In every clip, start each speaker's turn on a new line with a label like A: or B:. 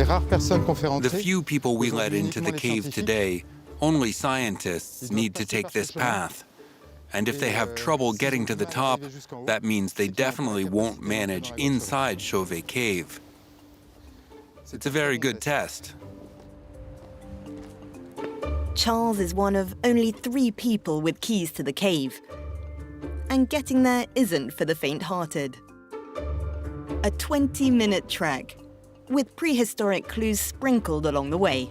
A: The few people we let into the cave today, only scientists need to take this path. And if they have trouble getting to the top, that means they definitely won't manage inside Chauvet Cave. It's a very good test.
B: Charles is one of only 3 people with keys to the cave. And getting there isn't for the faint-hearted. A 20-minute trek, with prehistoric clues sprinkled along the way.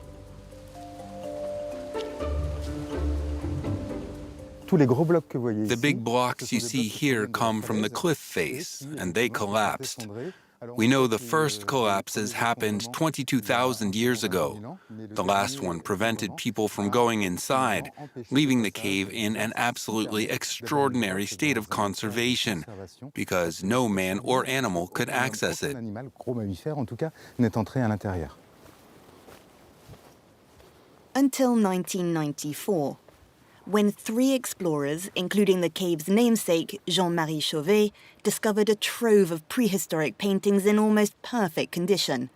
A: The big blocks you see here come from the cliff face, and they collapsed. We know the first collapses happened 22,000 years ago. The last one prevented people from going inside, leaving the cave in an absolutely extraordinary state of conservation, because no man or animal could access it.
B: Until 1994, when 3 explorers, including the cave's namesake, Jean-Marie Chauvet, discovered a trove of prehistoric paintings in almost perfect condition.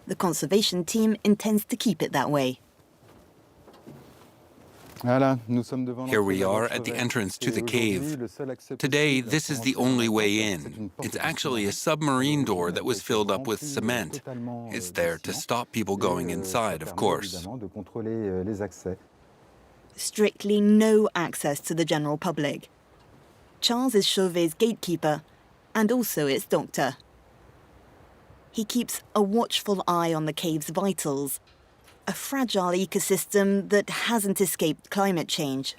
B: The conservation team intends to keep it that way.
A: Here we are at the entrance to the cave. Today, this is the only way in. It's actually a submarine door that was filled up with cement. It's there to stop people going inside, of course.
B: Strictly no access to the general public. Charles is Chauvet's gatekeeper and also its doctor. He keeps a watchful eye on the cave's vitals, a fragile ecosystem that hasn't escaped climate change.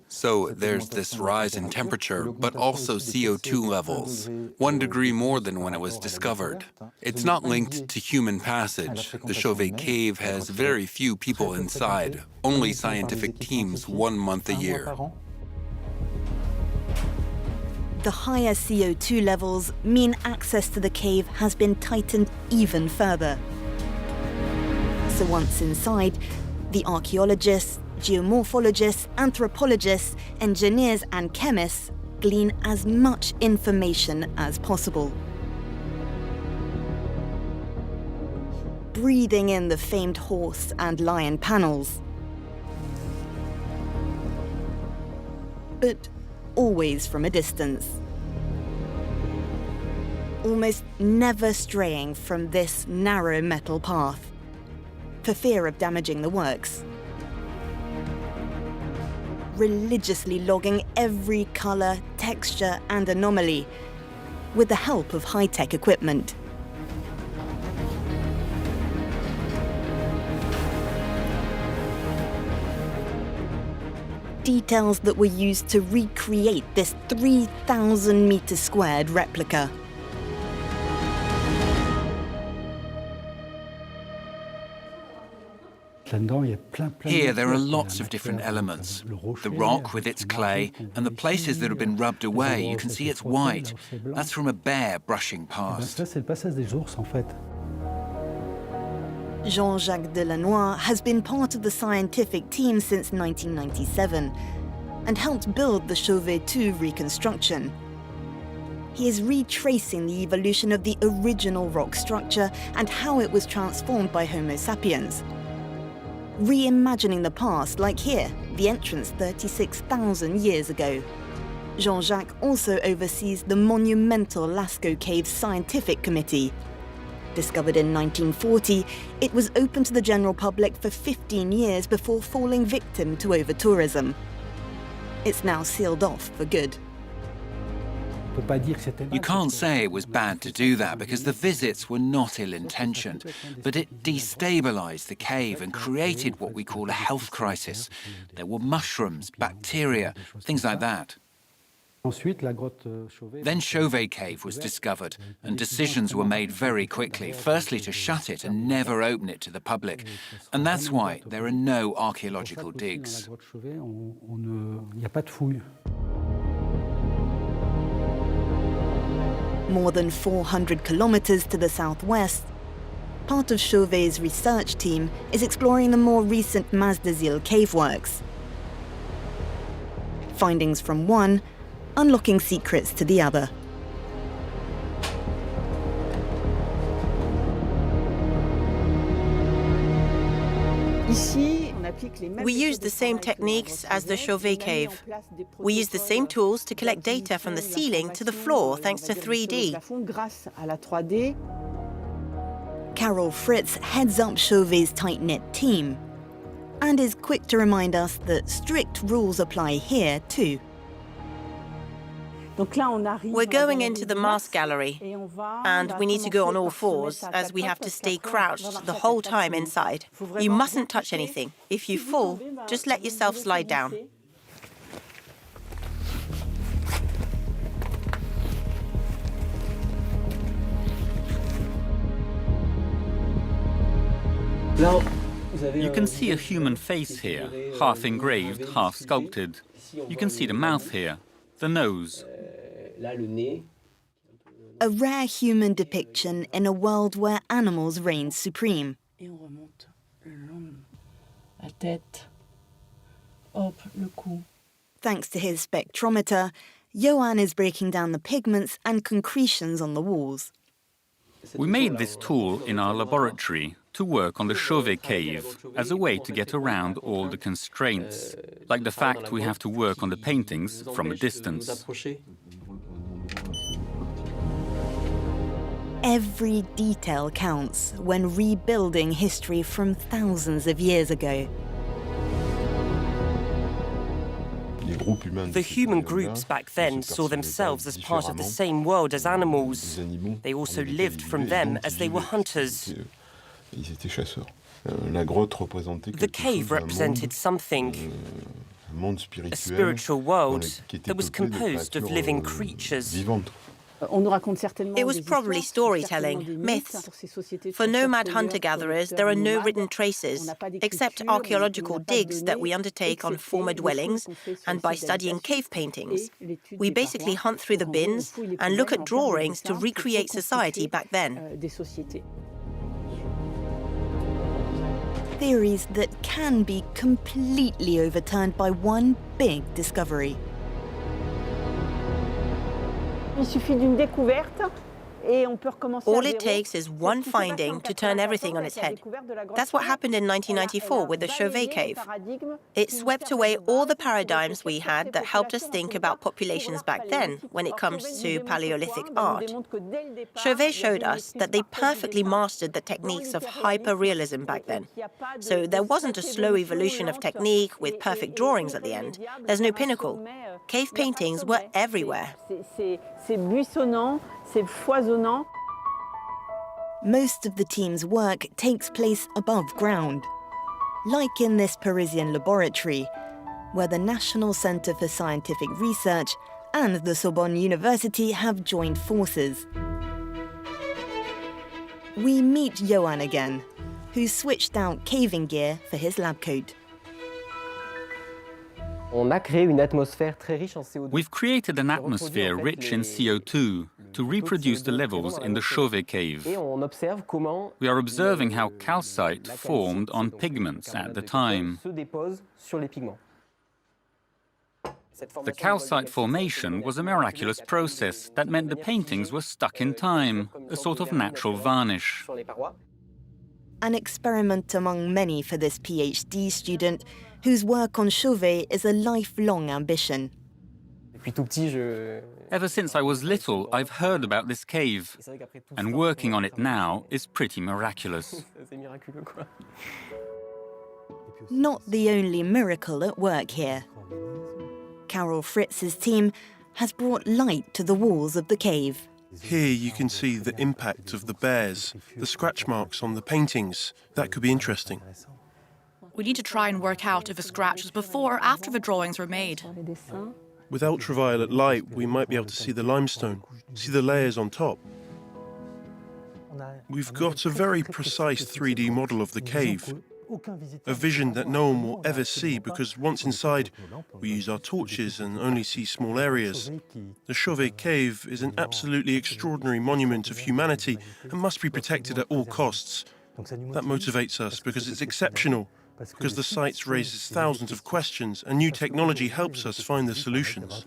A: So there's this rise in temperature, but also CO2 levels, 1 degree more than when it was discovered. It's not linked to human passage. The Chauvet cave has very few people inside, only scientific teams 1 month a year.
B: The higher CO2 levels mean access to the cave has been tightened even further. So once inside, the archaeologists, geomorphologists, anthropologists, engineers and chemists glean as much information as possible. Breathing in the famed horse and lion panels. But always from a distance. Almost never straying from this narrow metal path, for fear of damaging the works. Religiously logging every color, texture, and anomaly with the help of high-tech equipment. Details that were used to recreate this 3,000-meter squared replica.
C: Here there are lots of different elements. The rock with its clay, and the places that have been rubbed away, you can see it's white. That's from a bear brushing past.
B: Jean-Jacques Delannoy has been part of the scientific team since 1997 and helped build the Chauvet II reconstruction. He is retracing the evolution of the original rock structure and how it was transformed by Homo sapiens. Reimagining the past, like here, the entrance 36,000 years ago. Jean-Jacques also oversees the monumental Lascaux Caves Scientific Committee. Discovered in 1940, it was open to the general public for 15 years before falling victim to over-tourism. It's now sealed off for good.
C: You can't say it was bad to do that because the visits were not ill-intentioned, but it destabilized the cave and created what we call a health crisis. There were mushrooms, bacteria, things like that. Then Chauvet Cave was discovered, and decisions were made very quickly, firstly to shut it and never open it to the public. And that's why there are no archaeological digs.
B: More than 400 kilometers to the southwest, part of Chauvet's research team is exploring the more recent Masdezil cave works. Findings from one, unlocking secrets to the other.
D: We use the same techniques as the Chauvet cave. We use the same tools to collect data from the ceiling to the floor thanks to 3D.
B: Carol Fritz heads up Chauvet's tight-knit team and is quick to remind us that strict rules apply here too.
D: We're going into the mask gallery, and we need to go on all fours as we have to stay crouched the whole time inside. You mustn't touch anything. If you fall, just let yourself slide down.
E: You can see a human face here, half engraved, half sculpted. You can see the mouth here, the nose.
B: A rare human depiction in a world where animals reign supreme. Thanks to his spectrometer, Joanna is breaking down the pigments and concretions on the walls.
E: We made this tool in our laboratory to work on the Chauvet cave as a way to get around all the constraints, like the fact we have to work on the paintings from a distance.
B: Every detail counts when rebuilding history from thousands of years ago.
F: The human groups back then saw themselves as part of the same world as animals. They also lived from them as they were hunters. The cave represented something, a spiritual world that was composed of living creatures.
D: It was probably storytelling, myths. For nomad hunter-gatherers, there are no written traces, except archaeological digs that we undertake on former dwellings and by studying cave paintings. We basically hunt through the bins and look at drawings to recreate society back then.
B: Theories that can be completely overturned by one big discovery.
D: All it takes is one finding to turn everything on its head. That's what happened in 1994 with the Chauvet cave. It swept away all the paradigms we had that helped us think about populations back then when it comes to Paleolithic art. Chauvet showed us that they perfectly mastered the techniques of hyper-realism back then. So there wasn't a slow evolution of technique with perfect drawings at the end. There's no pinnacle. Cave paintings were everywhere.
B: Most of the team's work takes place above ground, like in this Parisian laboratory, where the National Centre for Scientific Research and the Sorbonne University have joined forces. We meet Joanna again, who switched out caving gear for his lab coat.
E: We've created an atmosphere rich in CO2 to reproduce the levels in the Chauvet cave. We are observing how calcite formed on pigments at the time. The calcite formation was a miraculous process that meant the paintings were stuck in time, a sort of natural varnish.
B: An experiment among many for this PhD student, whose work on Chauvet is a lifelong ambition.
E: Ever since I was little, I've heard about this cave, and working on it now is pretty miraculous.
B: Not the only miracle at work here. Carol Fritz's team has brought light to the walls of the cave.
G: Here you can see the impact of the bears, the scratch marks on the paintings. That could be interesting.
H: We need to try and work out if a scratch was before or after the drawings were made.
G: With ultraviolet light, we might be able to see the limestone, see the layers on top. We've got a very precise 3D model of the cave, a vision that no one will ever see because once inside, we use our torches and only see small areas. The Chauvet cave is an absolutely extraordinary monument of humanity and must be protected at all costs. That motivates us because it's exceptional, because the site raises thousands of questions and new technology helps us find the solutions.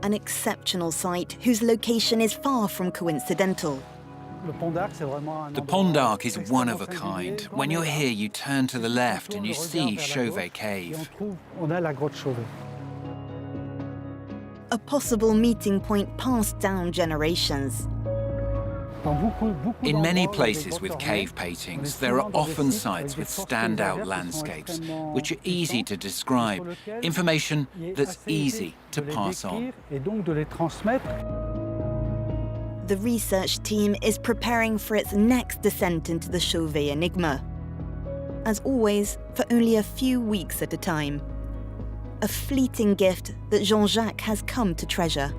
B: An exceptional site whose location is far from coincidental.
C: The Pont d'Arc is one of a kind. When you're here, you turn to the left and you see Chauvet Cave.
B: A possible meeting point passed down generations.
C: In many places with cave paintings, there are often sites with standout landscapes, which are easy to describe, information that's easy to pass on.
B: The research team is preparing for its next descent into the Chauvet enigma. As always, for only a few weeks at a time. A fleeting gift that Jean-Jacques has come to treasure.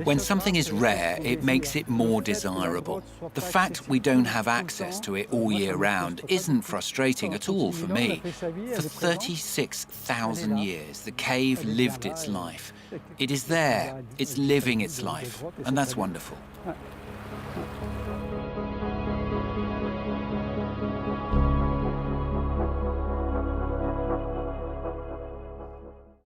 C: When something is rare, it makes it more desirable. The fact we don't have access to it all year round isn't frustrating at all for me. For 36,000 years, the cave lived its life. It is there, it's living its life, and that's wonderful.